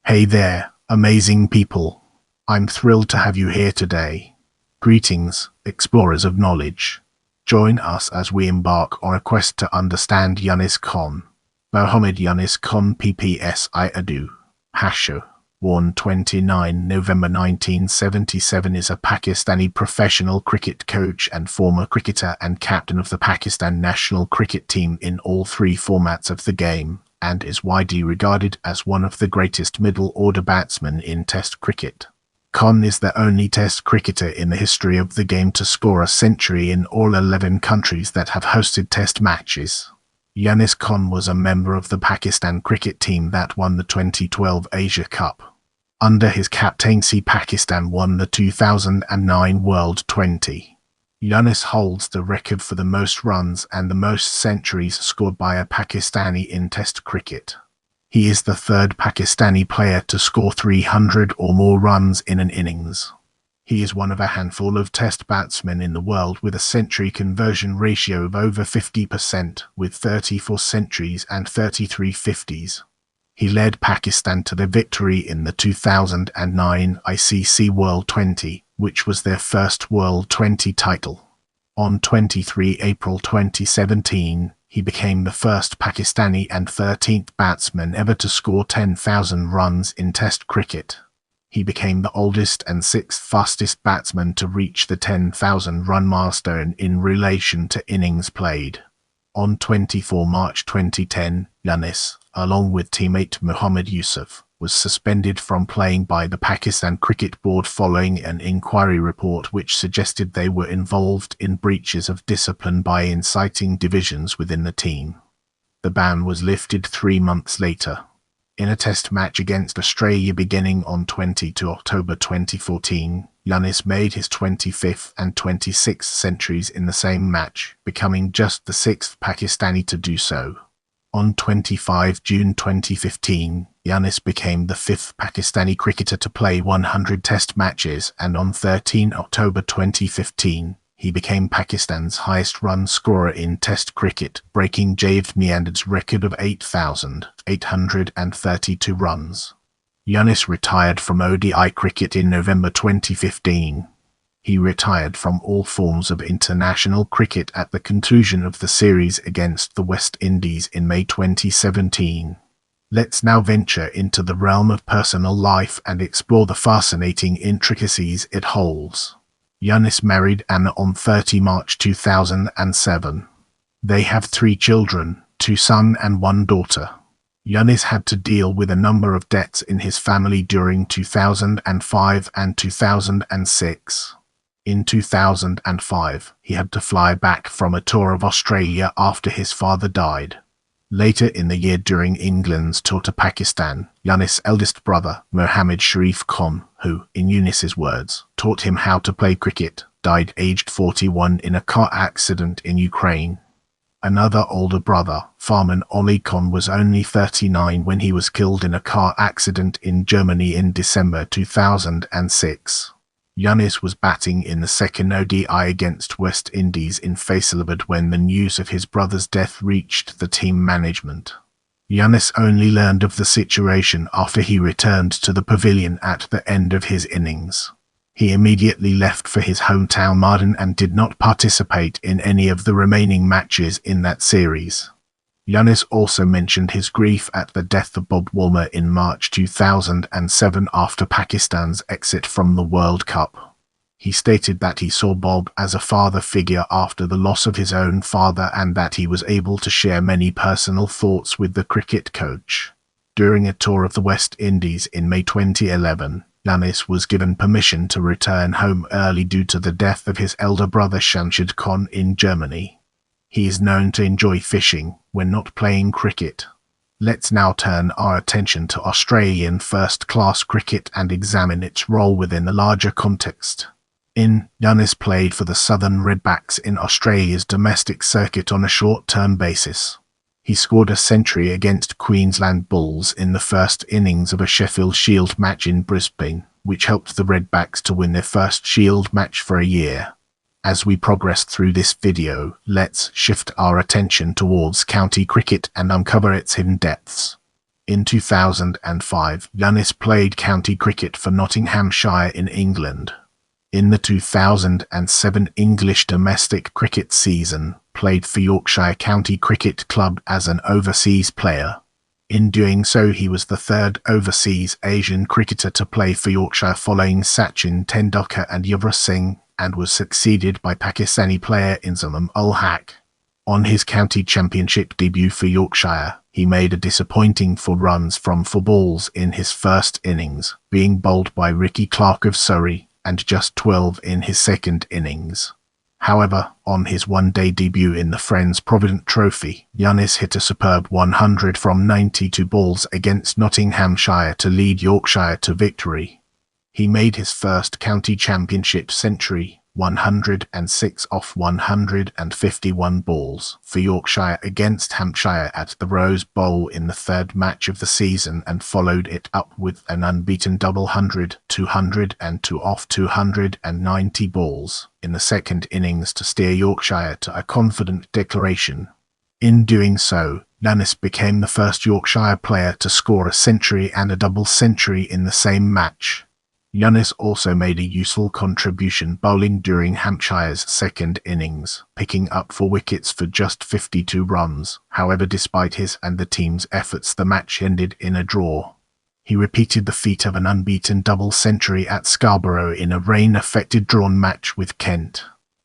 Hey there, amazing people. I'm thrilled to have you here today. Greetings, explorers of knowledge. Join us as we embark on a quest to understand Younis Khan. Mohammad Younis Khan PPS Urdu, Pashto, born 29 November 1977, is a Pakistani professional cricket coach and former cricketer and captain of the Pakistan national cricket team in all three formats of the game, and is widely regarded as one of the greatest middle-order batsmen in Test cricket. Khan is the only Test cricketer in the history of the game to score a century in all 11 countries that have hosted Test matches. Younis Khan was a member of the Pakistan cricket team that won the 2012 Asia Cup. Under his captaincy, Pakistan won the 2009 World Twenty20. Younis holds the record for the most runs and the most centuries scored by a Pakistani in Test cricket. He is the third Pakistani player to score 300 or more runs in an innings. He is one of a handful of Test batsmen in the world with a century conversion ratio of over 50%, with 34 centuries and 33 fifties. He led Pakistan to the victory in the 2009 ICC World Twenty20, which was their first World Twenty title. On 23 April 2017, he became the first Pakistani and 13th batsman ever to score 10,000 runs in Test cricket. He became the oldest and sixth fastest batsman to reach the 10,000 run milestone in relation to innings played. On 24 March 2010, Younis, along with teammate Mohammad, was suspended from playing by the Pakistan Cricket Board following an inquiry report which suggested they were involved in breaches of discipline by inciting divisions within the team. The ban was lifted 3 months later. In a Test match against Australia beginning on 20 October 2014, Younis made his 25th and 26th centuries in the same match, becoming just the sixth Pakistani to do so. On 25 June 2015, Younis became the fifth Pakistani cricketer to play 100 Test matches, and on 13 October 2015, he became Pakistan's highest run scorer in Test cricket, breaking Javed Miandad's record of 8,832 runs. Younis retired from ODI cricket in November 2015. He retired from all forms of international cricket at the conclusion of the series against the West Indies in May 2017. Let's now venture into the realm of personal life and explore the fascinating intricacies it holds. Younis married Anna on 30 March 2007. They have 3 children, 2 sons and 1 daughter. Younis had to deal with a number of deaths in his family during 2005 and 2006. In 2005, he had to fly back from a tour of Australia after his father died. Later in the year, during England's tour to Pakistan, Younis' eldest brother, Mohammad Khan, who, in Younis's words, taught him how to play cricket, died aged 41 in a car accident in Ukraine. Another older brother, Farman Ali Khan, was only 39 when he was killed in a car accident in Germany in December 2006. Younis was batting in the second ODI against West Indies in Faisalabad when the news of his brother's death reached the team management. Younis only learned of the situation after he returned to the pavilion at the end of his innings. He immediately left for his hometown Mardan and did not participate in any of the remaining matches in that series. Younis also mentioned his grief at the death of Bob Woolmer in March 2007 after Pakistan's exit from the World Cup. He stated that he saw Bob as a father figure after the loss of his own father, and that he was able to share many personal thoughts with the cricket coach. During a tour of the West Indies in May 2011, Younis was given permission to return home early due to the death of his elder brother Shamshid Khan in Germany. He is known to enjoy fishing when not playing cricket. Let's now turn our attention to Australian first-class cricket and examine its role within the larger context. Younis played for the Southern Redbacks in Australia's domestic circuit on a short-term basis. He scored a century against Queensland Bulls in the first innings of a Sheffield Shield match in Brisbane, which helped the Redbacks to win their first Shield match for a year. As we progress through this video, let's shift our attention towards county cricket and uncover its hidden depths. In 2005, Younis played county cricket for Nottinghamshire in England. In the 2007 English domestic cricket season, played for Yorkshire County Cricket Club as an overseas player. In doing so, he was the third overseas Asian cricketer to play for Yorkshire following Sachin Tendulkar and Yuvraj Singh, and was succeeded by Pakistani player Inzamam-ul-Haq. On his county championship debut for Yorkshire, he made a disappointing 4 runs from 4 balls in his first innings, being bowled by Ricky Clark of Surrey, and just 12 in his second innings. However, on his one-day debut in the Friends Provident Trophy, Younis hit a superb 100 from 92 balls against Nottinghamshire to lead Yorkshire to victory. He made his first county championship century, 106 off 151 balls, for Yorkshire against Hampshire at the Rose Bowl in the 3rd match of the season, and followed it up with an unbeaten double 100, 202 off 290 balls, in the 2nd innings to steer Yorkshire to a confident declaration. In doing so, Younis became the first Yorkshire player to score a century and a double century in the same match. Younis also made a useful contribution bowling during Hampshire's 2nd innings, picking up 4 wickets for just 52 runs. However, despite his and the team's efforts, the match ended in a draw. He repeated the feat of an unbeaten double century at Scarborough in a rain-affected drawn match with Kent.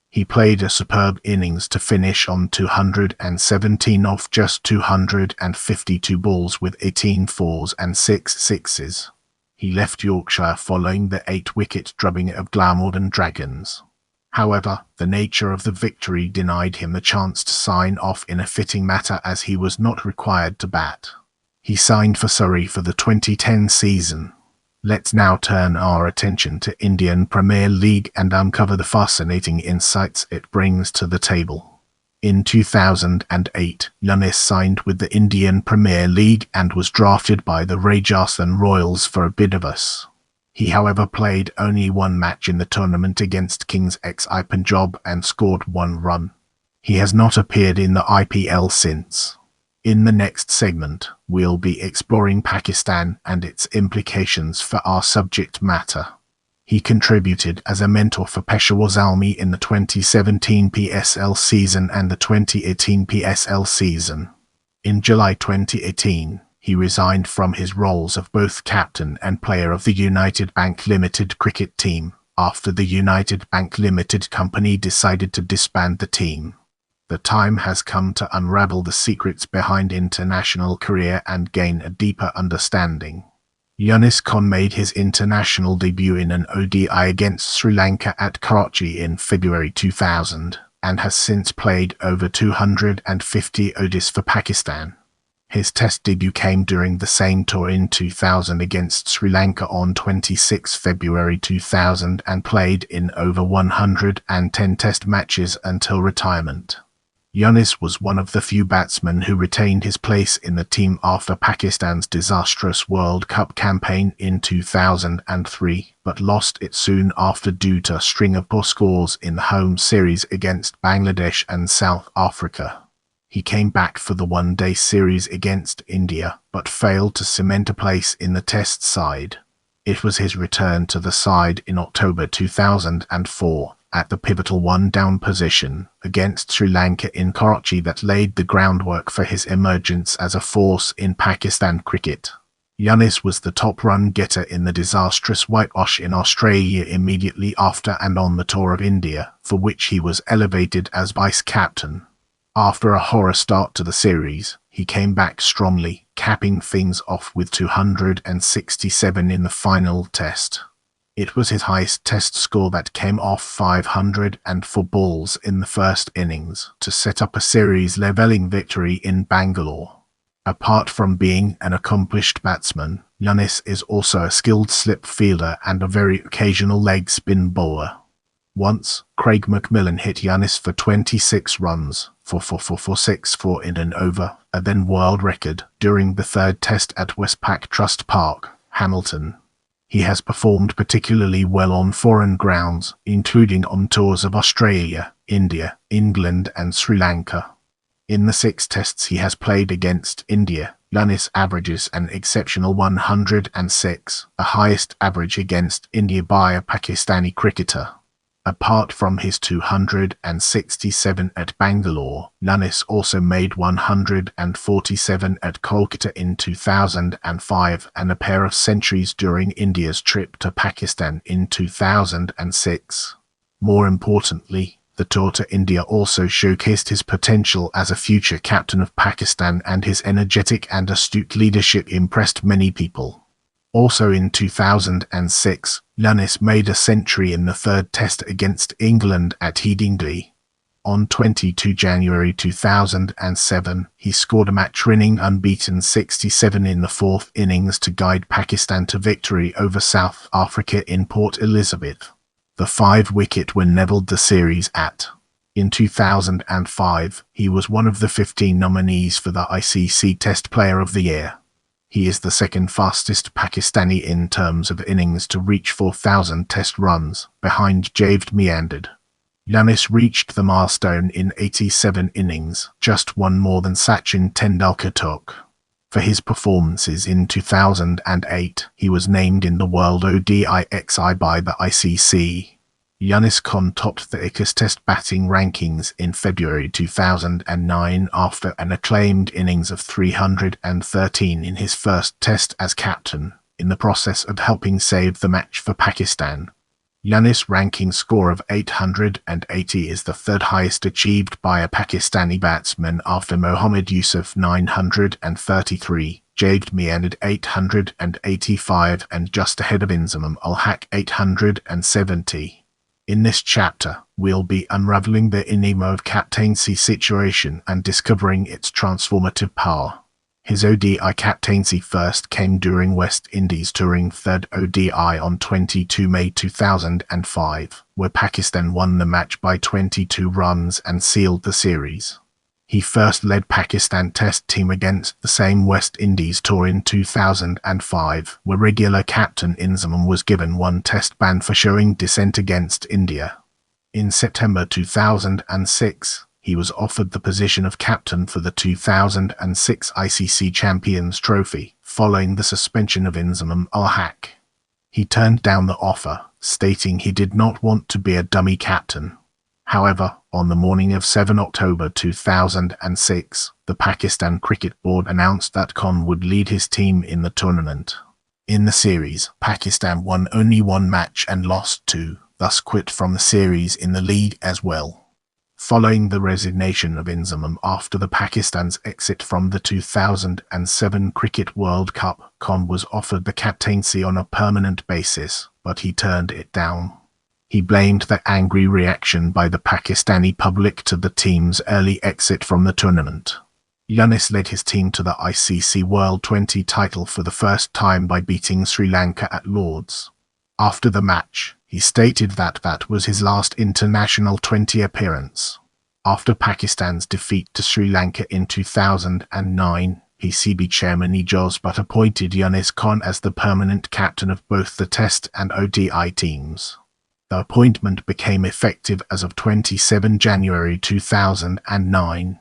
He played a superb innings to finish on 217 off just 252 balls with 18 fours and 6 sixes. He left Yorkshire following the 8-wicket drubbing of Glamorgan Dragons. However, the nature of the victory denied him the chance to sign off in a fitting manner, as he was not required to bat. He signed for Surrey for the 2010 season. Let's now turn our attention to Indian Premier League and uncover the fascinating insights it brings to the table. In 2008, Younis signed with the Indian Premier League and was drafted by the Rajasthan Royals for a bid of us. He, however, played only 1 match in the tournament against Kings XI Punjab and scored 1 run. He has not appeared in the IPL since. In the next segment, we'll be exploring Pakistan and its implications for our subject matter. He contributed as a mentor for Peshawar Zalmi in the 2017 PSL season and the 2018 PSL season. In July 2018, he resigned from his roles of both captain and player of the United Bank Limited cricket team, after the United Bank Limited company decided to disband the team. The time has come to unravel the secrets behind international career and gain a deeper understanding. Younis Khan made his international debut in an ODI against Sri Lanka at Karachi in February 2000, and has since played over 250 ODIs for Pakistan. His Test debut came during the same tour in 2000 against Sri Lanka on 26 February 2000 and played in over 110 Test matches until retirement. Younis was one of the few batsmen who retained his place in the team after Pakistan's disastrous World Cup campaign in 2003, but lost it soon after due to a string of poor scores in the home series against Bangladesh and South Africa. He came back for the one-day series against India, but failed to cement a place in the Test side. It was his return to the side in October 2004, at the pivotal 1-down position against Sri Lanka in Karachi, that laid the groundwork for his emergence as a force in Pakistan cricket. Younis was the top run getter in the disastrous whitewash in Australia immediately after and on the tour of India, for which he was elevated as vice-captain. After a horror start to the series, he came back strongly, capping things off with 267 in the final Test. It was his highest Test score that came off 504 balls in the first innings to set up a series-levelling victory in Bangalore. Apart from being an accomplished batsman, Younis is also a skilled slip fielder and a very occasional leg spin bowler. Once, Craig McMillan hit Younis for 26 runs, for 4 in an over, a then world record, during the 3rd Test at Westpac Trust Park, Hamilton. He has performed particularly well on foreign grounds, including on tours of Australia, India, England and Sri Lanka. In the 6 Tests he has played against India, Younis averages an exceptional 106, the highest average against India by a Pakistani cricketer. Apart from his 267 at Bangalore, Younis also made 147 at Kolkata in 2005 and a pair of centuries during India's trip to Pakistan in 2006. More importantly, the tour to India also showcased his potential as a future captain of Pakistan, and his energetic and astute leadership impressed many people. Also in 2006, Younis made a century in the third test against England at Headingley. On 22 January 2007, he scored a match-winning unbeaten 67 in the fourth innings to guide Pakistan to victory over South Africa in Port Elizabeth. The 5-wicket win levelled the series at. In 2005, he was one of the 15 nominees for the ICC Test Player of the Year. He is the second fastest Pakistani in terms of innings to reach 4,000 test runs, behind Javed Miandad. Younis reached the milestone in 87 innings, just one more than Sachin Tendulkar took. For his performances in 2008, he was named in the World ODI by the ICC. Younis Khan topped the ICC Test batting rankings in February 2009 after an acclaimed innings of 313 in his first test as captain, in the process of helping save the match for Pakistan. Younis' ranking score of 880 is the third highest achieved by a Pakistani batsman after Mohammad Yusuf 933, Javed Miandad 885 and just ahead of Inzamam ul-Haq 870. In this chapter, we'll be unraveling the enigma of captaincy situation and discovering its transformative power. His ODI captaincy first came during West Indies touring third ODI on 22 May 2005, where Pakistan won the match by 22 runs and sealed the series. He first led Pakistan Test team against the same West Indies tour in 2005, where regular captain Inzamam was given one Test ban for showing dissent against India. In September 2006, he was offered the position of captain for the 2006 ICC Champions Trophy, following the suspension of Inzamam ul-Haq. He turned down the offer, stating he did not want to be a dummy captain. However, on the morning of 7 October 2006, the Pakistan Cricket Board announced that Khan would lead his team in the tournament. In the series, Pakistan won only one match and lost two, thus quit from the series in the lead as well. Following the resignation of Inzamam after the Pakistan's exit from the 2007 Cricket World Cup, Khan was offered the captaincy on a permanent basis, but he turned it down. He blamed the angry reaction by the Pakistani public to the team's early exit from the tournament. Younis led his team to the ICC World Twenty title for the first time by beating Sri Lanka at Lord's. After the match, he stated that that was his last international 20 appearance. After Pakistan's defeat to Sri Lanka in 2009, PCB chairman Ijaz Butt appointed Younis Khan as the permanent captain of both the Test and ODI teams. The appointment became effective as of 27 January 2009.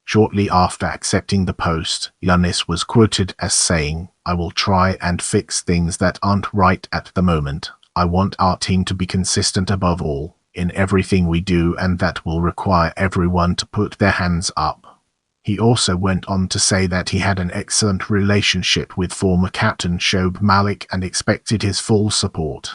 Shortly after accepting the post, Younis was quoted as saying, "I will try and fix things that aren't right at the moment. I want our team to be consistent above all, in everything we do, and that will require everyone to put their hands up." He also went on to say that he had an excellent relationship with former captain Shoaib Malik and expected his full support.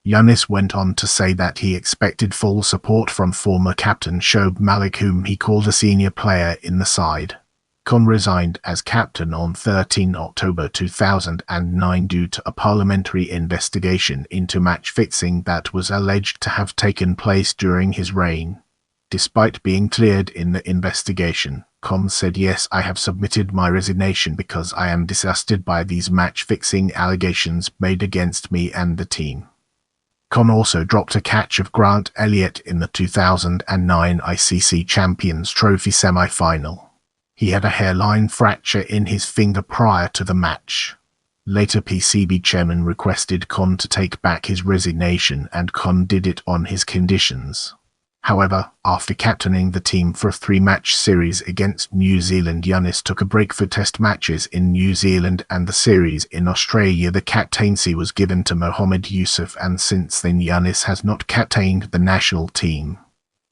Younis went on to say that he expected full support from former captain Shoaib Malik, whom he called a senior player in the side. Khan resigned as captain on 13 October 2009 due to a parliamentary investigation into match fixing that was alleged to have taken place during his reign. Despite being cleared in the investigation, Khan said, "Yes, I have submitted my resignation because I am disgusted by these match-fixing allegations made against me and the team." Khan also dropped a catch of Grant Elliott in the 2009 ICC Champions Trophy semi-final. He had a hairline fracture in his finger prior to the match. Later, PCB chairman requested Khan to take back his resignation, and Khan did it on his conditions. However, after captaining the team for a three-match series against New Zealand, Younis took a break for test matches in New Zealand and the series in Australia. The captaincy was given to Mohammad Yusuf, and since then Younis has not captained the national team.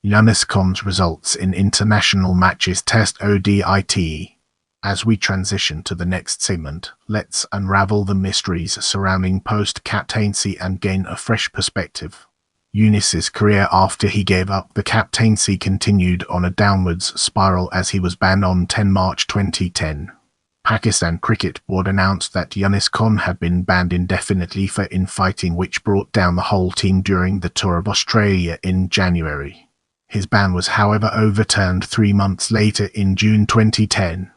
Younis Khan's results in international matches Test ODIT. As we transition to the next segment, let's unravel the mysteries surrounding post-captaincy and gain a fresh perspective. Younis's career after he gave up the captaincy continued on a downwards spiral as he was banned on 10 March 2010. Pakistan Cricket Board announced that Younis Khan had been banned indefinitely for infighting, which brought down the whole team during the tour of Australia in January. His ban was however overturned 3 months later in June 2010.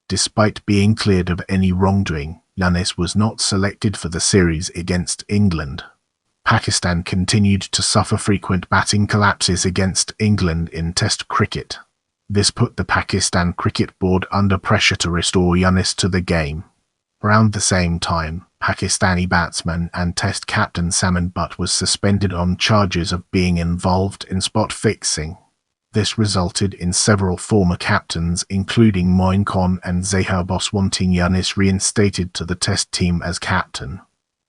Despite being cleared of any wrongdoing, Younis was not selected for the series against England. Pakistan continued to suffer frequent batting collapses against England in Test cricket. This put the Pakistan Cricket Board under pressure to restore Younis to the game. Around the same time, Pakistani batsman and Test captain Salman Butt was suspended on charges of being involved in spot fixing. This resulted in several former captains, including Younis Khan and Zahir Boss, wanting Younis reinstated to the Test team as captain.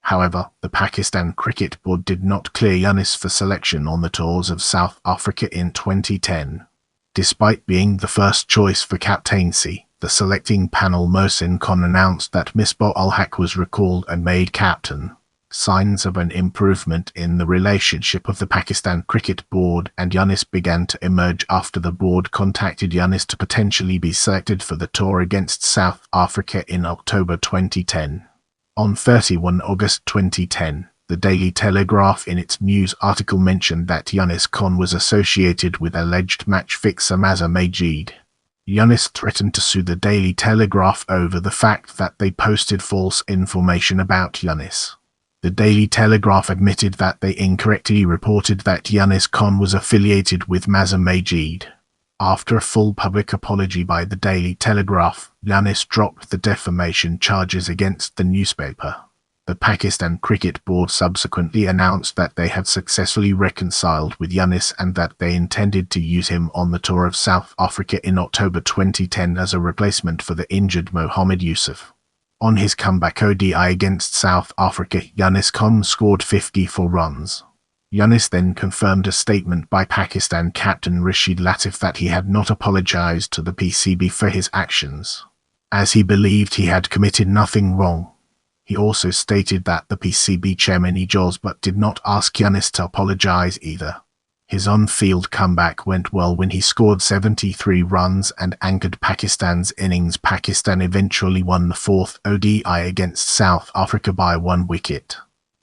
However, the Pakistan Cricket Board did not clear Younis for selection on the tours of South Africa in 2010. Despite being the first choice for captaincy, the selecting panel Mohsin Khan announced that Misbah-ul-Haq was recalled and made captain. Signs of an improvement in the relationship of the Pakistan Cricket Board and Younis began to emerge after the board contacted Younis to potentially be selected for the tour against South Africa in October 2010. On 31 August 2010, the Daily Telegraph in its news article mentioned that Younis Khan was associated with alleged match fixer Mazhar Majid. Younis threatened to sue the Daily Telegraph over the fact that they posted false information about Younis. The Daily Telegraph admitted that they incorrectly reported that Younis Khan was affiliated with Mazhar Majid. After a full public apology by the Daily Telegraph, Younis dropped the defamation charges against the newspaper. The Pakistan Cricket Board subsequently announced that they had successfully reconciled with Younis and that they intended to use him on the tour of South Africa in October 2010 as a replacement for the injured Mohammad Yusuf. On his comeback ODI against South Africa, Younis Khan scored 54 runs. Younis then confirmed a statement by Pakistan captain Rashid Latif that he had not apologized to the PCB for his actions, as he believed he had committed nothing wrong. He also stated that the PCB chairman Ijaz Butt did not ask Younis to apologize either. His on-field comeback went well when he scored 73 runs and anchored Pakistan's innings. Pakistan eventually won the fourth ODI against South Africa by 1 wicket.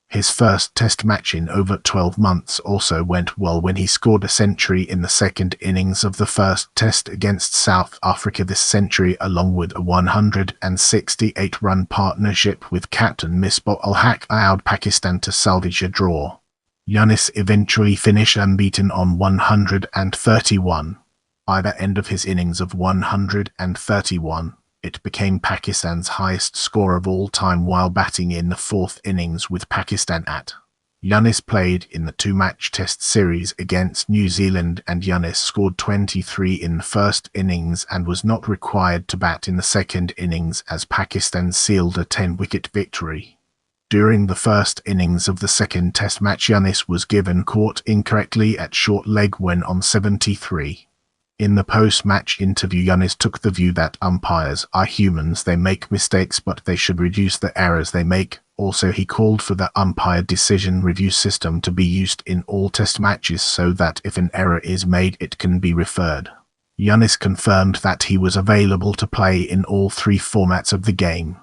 His first Test match in over 12 months also went well when he scored a century in the second innings of the first Test against South Africa. This century, along with a 168-run partnership with captain Misbah-ul-Haq, allowed Pakistan to salvage a draw. Younis eventually finished unbeaten on 131. By the end of his innings of 131, it became Pakistan's highest score of all time while batting in the fourth innings with Pakistan at. Younis played in the two-match Test series against New Zealand, and Younis scored 23 in the first innings and was not required to bat in the second innings as Pakistan sealed a 10-wicket victory. During the first innings of the second Test match, Younis was given caught incorrectly at short leg when on 73. In the post-match interview, Younis took the view that umpires are humans, they make mistakes, but they should reduce the errors they make. Also, he called for the umpire decision review system to be used in all Test matches so that if an error is made, it can be referred. Younis confirmed that he was available to play in all three formats of the game.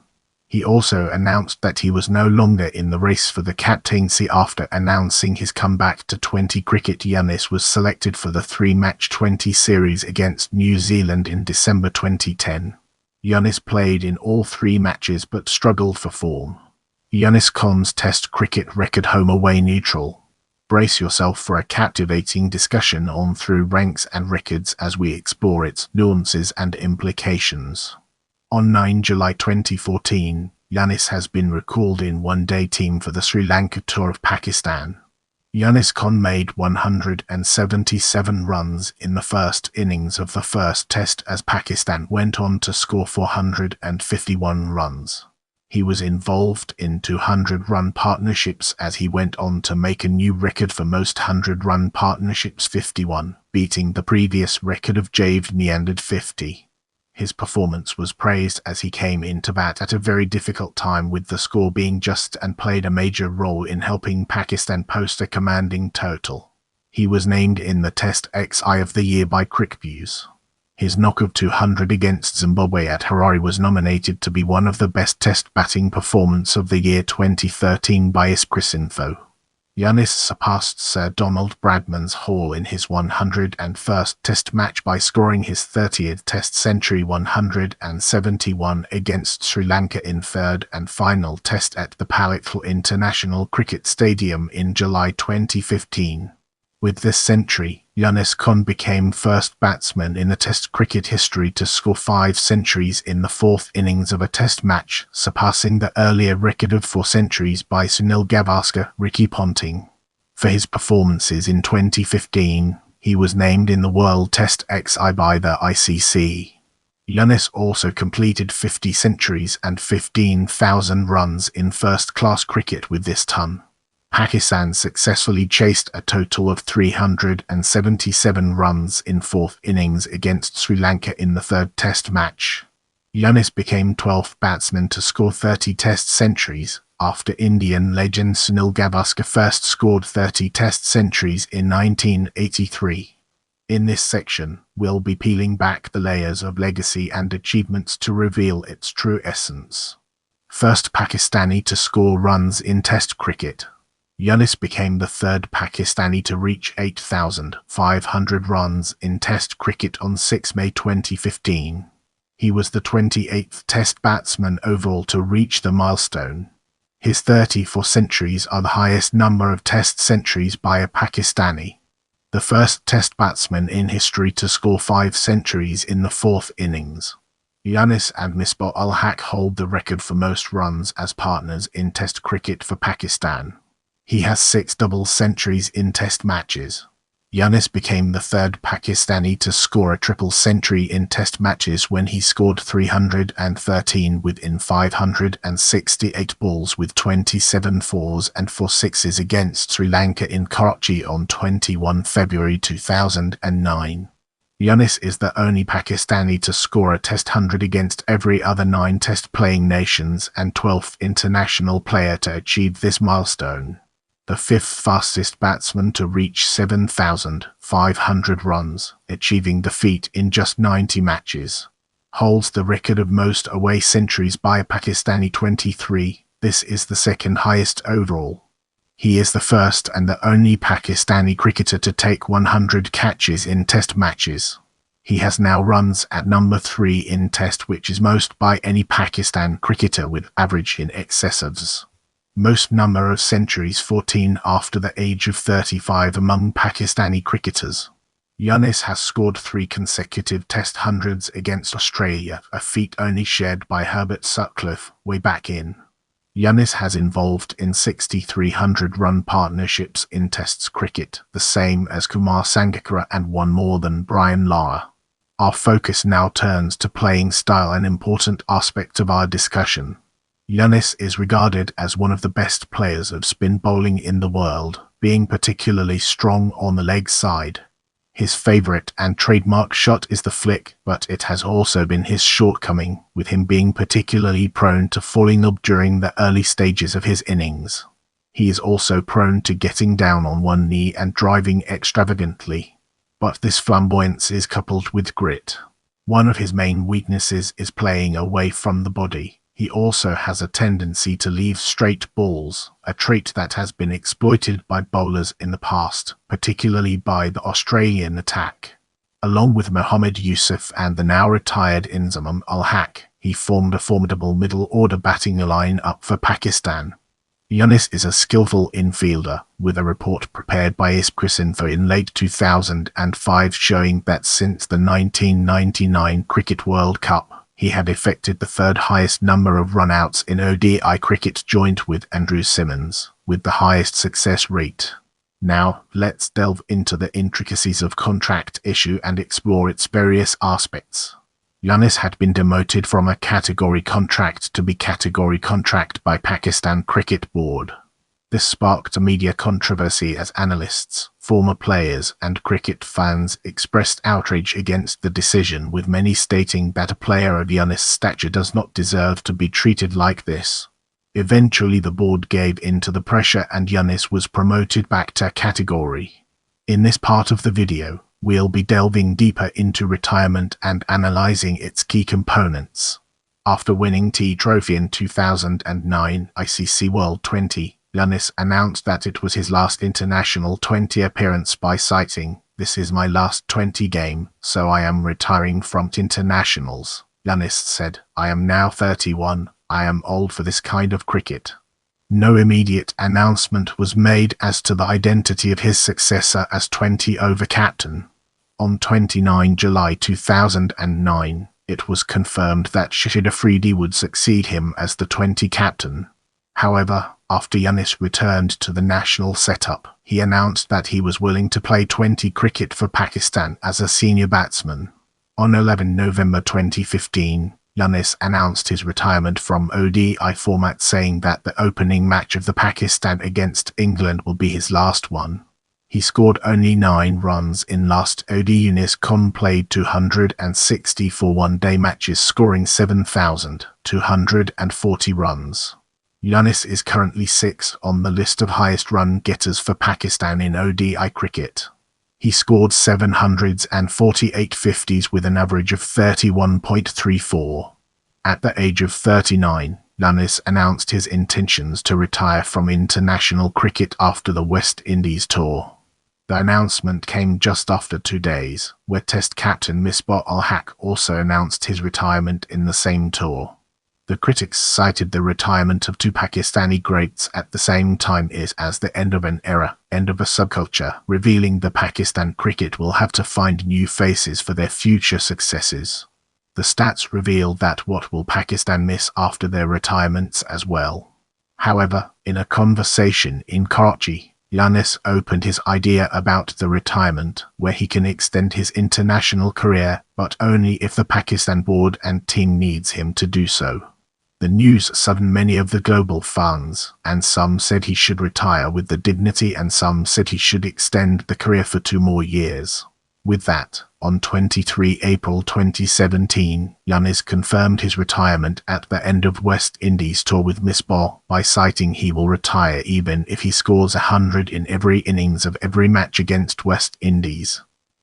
He also announced that he was no longer in the race for the captaincy after announcing his comeback to 20 cricket. Younis was selected for the three-match 20 series against New Zealand in December 2010. Younis played in all three matches but struggled for form. Younis Khan's Test cricket record: home, away, neutral. Brace yourself for a captivating discussion on through ranks and records as we explore its nuances and implications. On 9 July 2014, Younis has been recalled in one-day team for the Sri Lanka tour of Pakistan. Younis Khan made 177 runs in the first innings of the first test as Pakistan went on to score 451 runs. He was involved in 200-run partnerships as he went on to make a new record for most 100-run partnerships, 51, beating the previous record of Javed 50. His performance was praised as he came into bat at a very difficult time with the score being just and played a major role in helping Pakistan post a commanding total. He was named in the Test XI of the Year by CricViews. His knock of 200 against Zimbabwe at Harare was nominated to be one of the best Test batting performance of the year 2013 by ICC. Younis surpassed Sir Donald Bradman's haul in his 101st Test match by scoring his 30th Test century, 171 against Sri Lanka in third and final Test at the Palathil International Cricket Stadium in July 2015. With this century, Younis Khan became first batsman in the Test cricket history to score 5 centuries in the 4th innings of a Test match, surpassing the earlier record of 4 centuries by Sunil Gavaskar, Ricky Ponting. For his performances in 2015, he was named in the World Test XI by the ICC. Younis also completed 50 centuries and 15,000 runs in first-class cricket with this ton. Pakistan successfully chased a total of 377 runs in 4th innings against Sri Lanka in the 3rd Test match. Younis became 12th batsman to score 30 Test centuries, after Indian legend Sunil Gavaskar first scored 30 Test centuries in 1983. In this section, we'll be peeling back the layers of legacy and achievements to reveal its true essence. First Pakistani to score runs in Test cricket. Younis became the 3rd Pakistani to reach 8,500 runs in Test cricket on 6 May 2015. He was the 28th Test batsman overall to reach the milestone. His 34 centuries are the highest number of Test centuries by a Pakistani. The first Test batsman in history to score 5 centuries in the 4th innings. Younis and Misbah-ul-Haq hold the record for most runs as partners in Test cricket for Pakistan. He has 6 double centuries in Test matches. Younis became the 3rd Pakistani to score a triple century in Test matches when he scored 313 within 568 balls with 27 fours and 4 sixes against Sri Lanka in Karachi on 21 February 2009. Younis is the only Pakistani to score a Test 100 against every other 9 Test-playing nations and 12th international player to achieve this milestone. The 5th fastest batsman to reach 7,500 runs, achieving the feat in just 90 matches. Holds the record of most away centuries by a Pakistani, 23. This is the 2nd highest overall. He is the first and the only Pakistani cricketer to take 100 catches in Test matches. He has now runs at number 3 in Test, which is most by any Pakistan cricketer with average in excess of most number of centuries, 14 after the age of 35 among Pakistani cricketers. Younis has scored 3 consecutive Test hundreds against Australia, a feat only shared by Herbert Sutcliffe way back in. Younis has involved in 6,300-run partnerships in Tests cricket, the same as Kumar Sangakkara and one more than Brian Lara. Our focus now turns to playing style, an important aspect of our discussion. Younis is regarded as one of the best players of spin bowling in the world, being particularly strong on the leg side. His favourite and trademark shot is the flick, but it has also been his shortcoming, with him being particularly prone to falling up during the early stages of his innings. He is also prone to getting down on one knee and driving extravagantly. But this flamboyance is coupled with grit. One of his main weaknesses is playing away from the body. He also has a tendency to leave straight balls, a trait that has been exploited by bowlers in the past, particularly by the Australian attack. Along with Mohammad Yusuf and the now retired Misbah-ul-Haq, he formed a formidable middle-order batting line-up for Pakistan. Younis is a skillful infielder, with a report prepared by ICC in late 2005 showing that since the 1999 Cricket World Cup, he had effected the 3rd highest number of run-outs in ODI cricket, joint with Andrew Symonds, with the highest success rate. Now, let's delve into the intricacies of contract issue and explore its various aspects. Younis had been demoted from a category contract to be category contract by Pakistan Cricket Board. This sparked a media controversy as analysts, former players, and cricket fans expressed outrage against the decision, with many stating that a player of Younis' stature does not deserve to be treated like this. Eventually, the board gave in to the pressure and Younis was promoted back to category. In this part of the video, we'll be delving deeper into retirement and analyzing its key components. After winning T Trophy in 2009 ICC World 20, Younis announced that it was his last international 20 appearance by citing, "This is my last 20 game, so I am retiring from internationals." Younis said, "I am now 31, I am old for this kind of cricket." No immediate announcement was made as to the identity of his successor as 20-over captain. On 29 July 2009, it was confirmed that Shahid Afridi would succeed him as the 20 captain. However, after Younis returned to the national setup, he announced that he was willing to play 20 cricket for Pakistan as a senior batsman. On 11 November 2015, Younis announced his retirement from ODI format, saying that the opening match of the Pakistan against England will be his last one. He scored only 9 runs in last ODI. Younis Khan played 264 one-day matches, scoring 7,240 runs. Younis is currently 6th on the list of highest run getters for Pakistan in ODI cricket. He scored 748 fifties with an average of 31.34. At the age of 39, Younis announced his intentions to retire from international cricket after the West Indies tour. The announcement came just after 2 days, where Test captain Misbah-ul-Haq also announced his retirement in the same tour. The critics cited the retirement of 2 Pakistani greats at the same time as the end of an era, end of a subculture, revealing the Pakistan cricket will have to find new faces for their future successes. The stats reveal that what will Pakistan miss after their retirements as well. However, in a conversation in Karachi, Younis opened his idea about the retirement, where he can extend his international career, but only if the Pakistan board and team needs him to do so. The news saddened many of the global fans, and some said he should retire with the dignity and some said he should extend the career for 2 more years. With that, on 23 April 2017, Younis confirmed his retirement at the end of West Indies tour with Misbah by citing he will retire even if he scores 100 in every innings of every match against West Indies.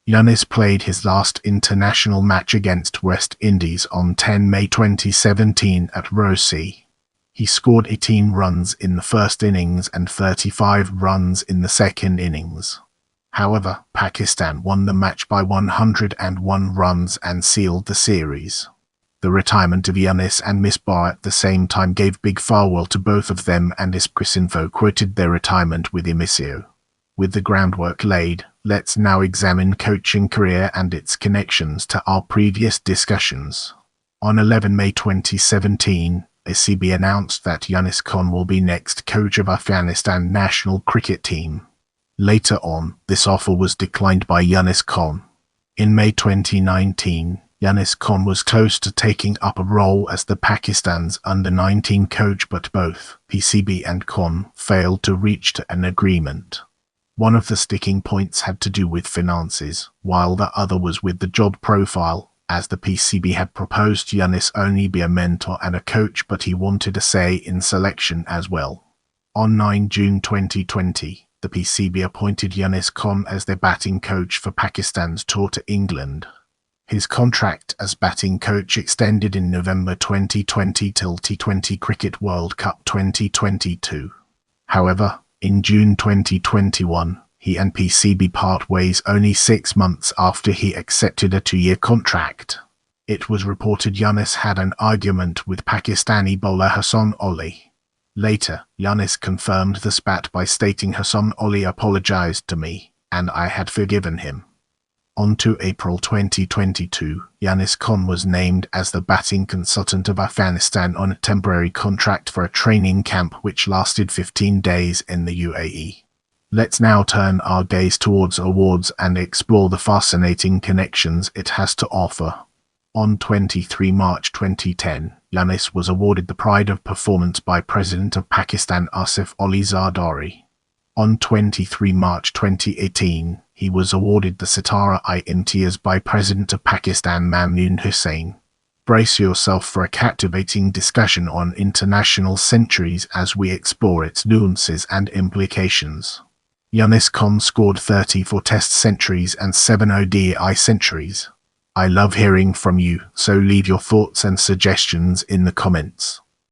Younis played his last international match against West Indies on 10 May 2017 at Rossy. He scored 18 runs in the first innings and 35 runs in the second innings. However, Pakistan won the match by 101 runs and sealed the series. The retirement of Younis and Misbah at the same time gave big farewell to both of them, and Cricinfo quoted their retirement with Emisio. With the groundwork laid, let's now examine coaching career and its connections to our previous discussions. On 11 May 2017, ICC announced that Younis Khan will be next coach of Afghanistan national cricket team. Later on, this offer was declined by Younis Khan. In May 2019, Younis Khan was close to taking up a role as the Pakistan's under-19 coach, but both PCB and Khan failed to reach an agreement. One of the sticking points had to do with finances, while the other was with the job profile, as the PCB had proposed Younis only be a mentor and a coach, but he wanted a say in selection as well. On 9 June 2020, the PCB appointed Younis Khan as their batting coach for Pakistan's tour to England. His contract as batting coach extended in November 2020 till T20 Cricket World Cup 2022. However, in June 2021, he and PCB part ways only 6 months after he accepted a 2-year contract. It was reported Younis had an argument with Pakistani bowler Hassan Ali. Later, Younis confirmed the spat by stating Hassan Ali apologized to me, and I had forgiven him. On to April 2022, Younis Khan was named as the batting consultant of Afghanistan on a temporary contract for a training camp which lasted 15 days in the UAE. Let's now turn our gaze towards awards and explore the fascinating connections it has to offer. On 23 March 2010, Younis was awarded the Pride of Performance by President of Pakistan Asif Ali Zardari. On 23 March 2018, he was awarded the Sitara-i-Imtiaz by President of Pakistan Mamnoon Hussain. Brace yourself for a captivating discussion on international centuries as we explore its nuances and implications. Younis Khan scored 34 Test centuries and 7 ODI centuries. I love hearing from you, so leave your thoughts and suggestions in the comments.